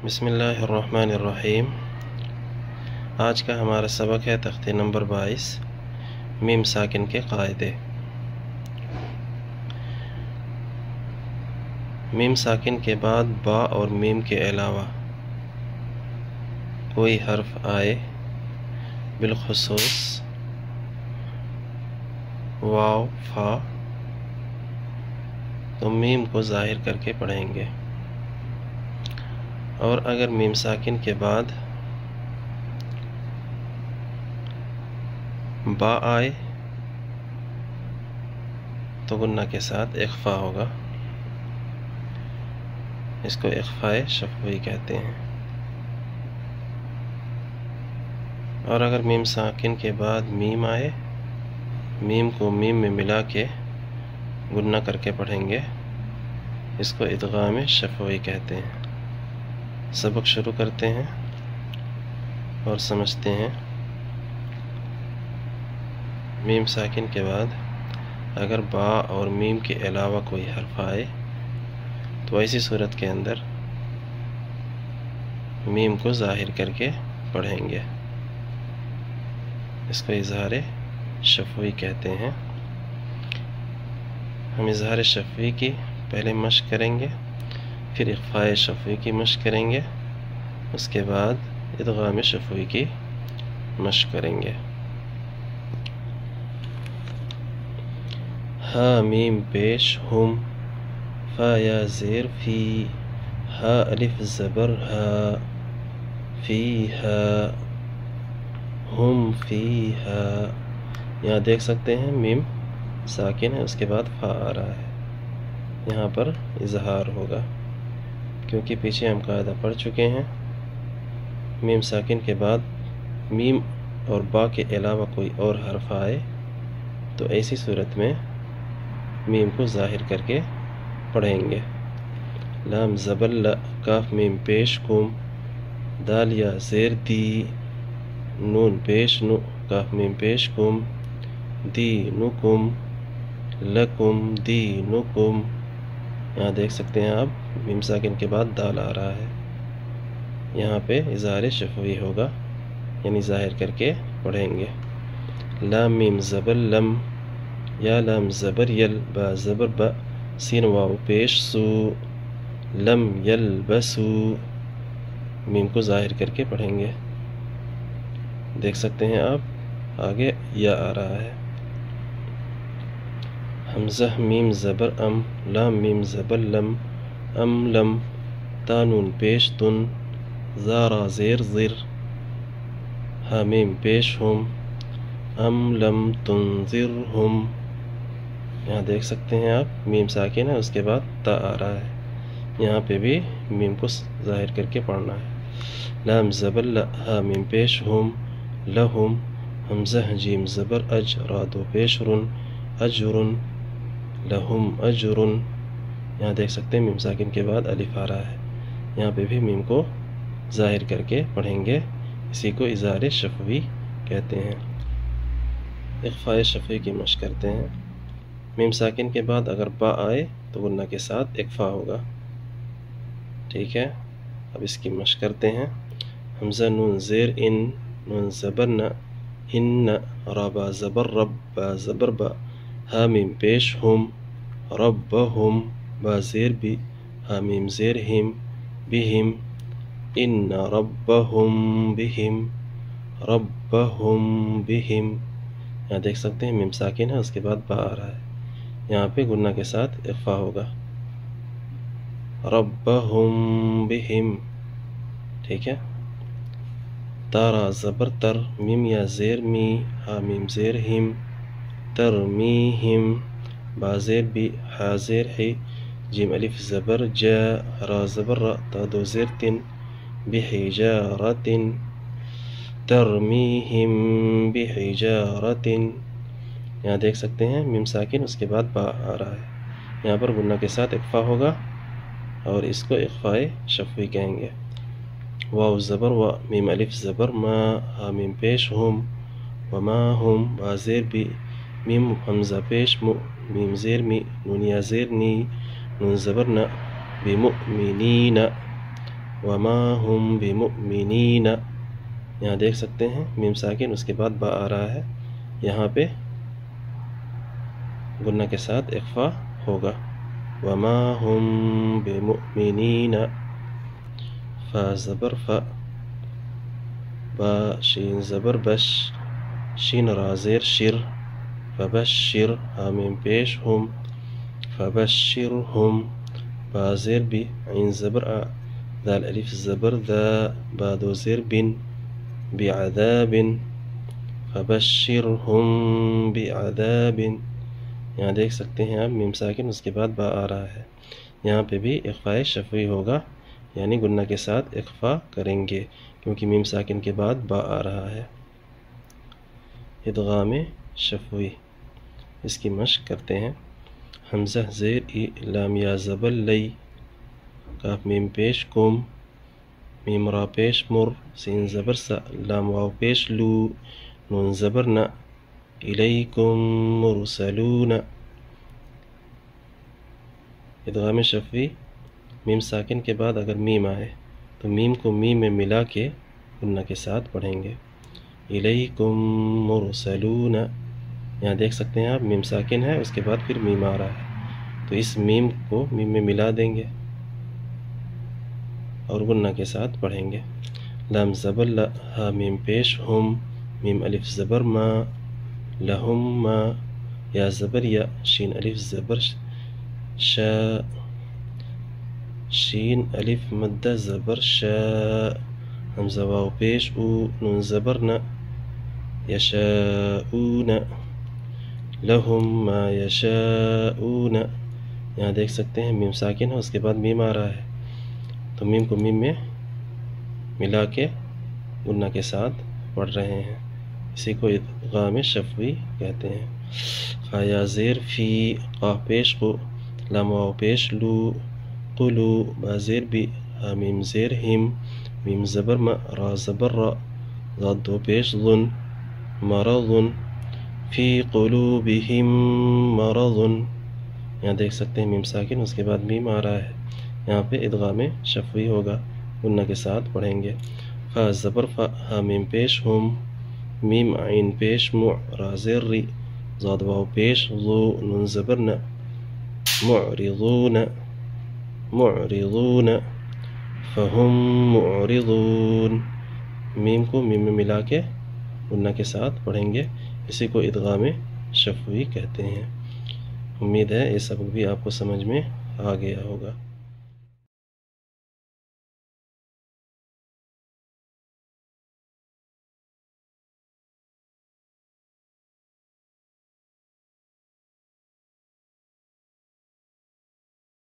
بسم اللہ الرحمن الرحیم۔ آج کا ہمارا سبق ہے تختے نمبر 22 میم ساکن کے قاعدے۔ میم ساکن کے بعد با اور میم کے علاوہ کوئی حرف آئے، بالخصوص واو، فا، تو میم کو ظاہر کر کے پڑھیں گے، اور اگر میم ساکن کے بعد با آئے تو غنہ کے ساتھ اخفا ہوگا، اس کو اخفاء شفوی کہتے ہیں۔ اور اگر میم ساکن کے بعد میم آئے، میم کو میم میں ملا کے غنہ کر کے پڑھیں گے، اس کو ادغام شفوی کہتے ہیں۔ سبق شروع کرتے ہیں اور سمجھتے ہیں۔ میم ساکن کے بعد اگر با اور میم کے علاوہ کوئی حرف آئے تو ایسی صورت کے اندر میم کو ظاہر کر کے پڑھیں گے، اس کو اظہار شفوی کہتے ہیں۔ ہم اظہار شفوی کی پہلے مشق کریں گے، پھر اخفاء شفوی کی مشق کریں گے، اس کے بعد ادغام شفوی کی مشق کریں گے۔ ہا میم پیش ہم، فا یا زیر فی، ہا الف زبر ہا، فی ہا، ہم فی ہا۔ یہاں دیکھ سکتے ہیں میم ساکن ہے، اس کے بعد فا آ رہا ہے، یہاں پر اظہار ہوگا، کیونکہ پیچھے ہم قاعدہ پڑھ چکے ہیں۔ میم ساکن کے بعد میم اور با کے علاوہ کوئی اور حرف آئے تو ایسی صورت میں میم کو ظاہر کر کے پڑھیں گے۔ لام زبر ل، کاف میم پیش کم، دال یا زیر دی، نون پیش نو، کاف میم پیش کم، دی نکم، لکم دی نکم۔ یہاں دیکھ سکتے ہیں آپ میم ساکن کے بعد دال آ رہا ہے، یہاں پہ اظہار شفوی ہوگا، یعنی ظاہر کر کے پڑھیں گے۔ لام میم زبر لم، یا لام زبر یل، با زبر با، سین واو پیش سو، لم یلبسو۔ میم کو ظاہر کر کے پڑھیں گے، دیکھ سکتے ہیں آپ آگے یا آ رہا ہے۔ حمزہ میم زبر ام، لام میم زبر لم، ام لم، تا نون پیش تن، زارا زیر زر، ہا میم پیش ہم، ام لم تنذرہم۔ یہاں دیکھ سکتے ہیں آپ میم ساکن ہے، اس کے بعد تا آ رہا ہے، یہاں پہ بھی میم کو ظاہر کر کے پڑھنا ہے۔ لام زبر ل، ہا میم پیش ہم، لہم، حمزہ جیم زبر اج، را دو پیش رن، اجرن، لہم اجرن۔ یہاں دیکھ سکتے ہیں میم ساکن کے بعد الف آ رہا ہے، یہاں پہ بھی میم کو ظاہر کر کے پڑھیں گے، اسی کو اظہار شفوی کہتے ہیں۔ اخفاء شفوی کی مشق کرتے ہیں۔ میم ساکن کے بعد اگر با آئے تو غنہ کے ساتھ اخفا ہوگا، ٹھیک ہے۔ اب اس کی مشق کرتے ہیں۔ حمزہ نون زیر ان، نون زبر ن، ہن، را با زبر رب، با زبر با، ہا میم پیش ہم، ربہم، با زیر بی، ہا میم زیر ہم، بہم، ان ربہم بہم، ربہم بہم۔ یہاں دیکھ سکتے ہیں میم ساکن ہے، اس کے بعد با آ رہا ہے، یہاں پہ غنہ کے ساتھ اخفا ہوگا، ربہم بہم، ٹھیک ہے۔ تارا زبر تر، میم یا زیر می، ہا میم زیر ہم، ترمیہم، با زیر بی، ہا زیر ہی، جیم الف زبر جا، را زبر را، تا دو زیر تن، بحجارت، ترمیہم بحجارت۔ یہاں دیکھ سکتے ہیں میم ساکن، اس کے بعد با آ رہا ہے، یہاں پر غنہ کے ساتھ اخفا ہوگا اور اس کو اخفاء شفوی کہیں گے۔ واو زبر و، میم الف زبر ما، ہا میم پیش ہم، وما ہم، با زیر بی، میم حمزہ پیش مو، میم زیر می، نون یا زیر نی، نون زبر نا، بمؤمنین، وما هم بمؤمنین. یہاں دیکھ سکتے ہیں میم ساکن اس کے بعد با آ رہا ہے، یہاں پہ غنہ کے ساتھ اخفا ہوگا. وما هم بمؤمنین. فا زبر فا، با شین زبر بش، شین را زیر شر، فبشر. ہا میم پیش ہم، فبشرهم. با زیر بی، عین زبر آ، دال الف زبر ذا، با دو زیر بن، بعذاب. فبشرهم بعذاب. یہاں دیکھ سکتے ہیں آپ میم ساکن اس کے بعد با آ رہا ہے، یہاں پہ بھی اخفاء شفوی ہوگا، یعنی غنہ کے ساتھ اخفا کریں گے کیونکہ میم ساکن کے بعد با آ رہا ہے. ادغام شفوی، اس کی مشق کرتے ہیں. حمزہ زیر ای، لام یا زبر لی، کاف میم پیش کم، میم را پیش مر، سین زبر سا، لام واو پیش لو، نون زبر نا، الیکم مرسلون. ادغام شفوی، میم ساکن کے بعد اگر میم آئے تو میم کو میم میں ملا کے غنہ کے ساتھ پڑھیں گے. الیکم مرسلون. یہاں دیکھ سکتے ہیں آپ میم ساکن ہے، اس کے بعد پھر میم آ رہا ہے، تو اس میم کو میم میں ملا دیں گے اور غنہ کے ساتھ پڑھیں گے. لام زبر لا، ہا میم پیش ہم، میم الف زبر ما، لہم ما. یا زبر یا، شین الف زبر شا، شین الف مدہ زبر شا، حمزہ واو پیش او، نون زبر نا، یشاؤون. لہم ما یشاؤون. یہاں دیکھ سکتے ہیں میم ساکن ہے، اس کے بعد میم آ رہا ہے، تو میم کو میم میں ملا کے غنہ کے ساتھ پڑھ رہے ہیں، اسی کو ادغام شفوی کہتے ہیں. فا یا زیر فی، قاف پیش قو، لام واو پیش لو، قلو. با زیر بی، ہا میم زیر ہم، میم زبر ما، را زبر را، ضاد دو پیش ظن، مرض. فی قلوبہم مرض. یہاں دیکھ سکتے ہیں میم ساکن اس کے بعد میم آ رہا ہے، یہاں پہ ادغام شفوی ہوگا، غنہ کے ساتھ پڑھیں گے. فا زبر فا، ہا میم پیش ہم، میم عین پیش مع، را زیر ری، ضاد واو پیش ضو، نون زبر نا، معرضون. معرضون. فہم معرضون. میم کو میم میں ملا کے غنہ کے ساتھ پڑھیں گے، اسی کو ادغام شفوی کہتے ہیں. امید ہے یہ سبق بھی آپ کو سمجھ میں آ گیا ہوگا.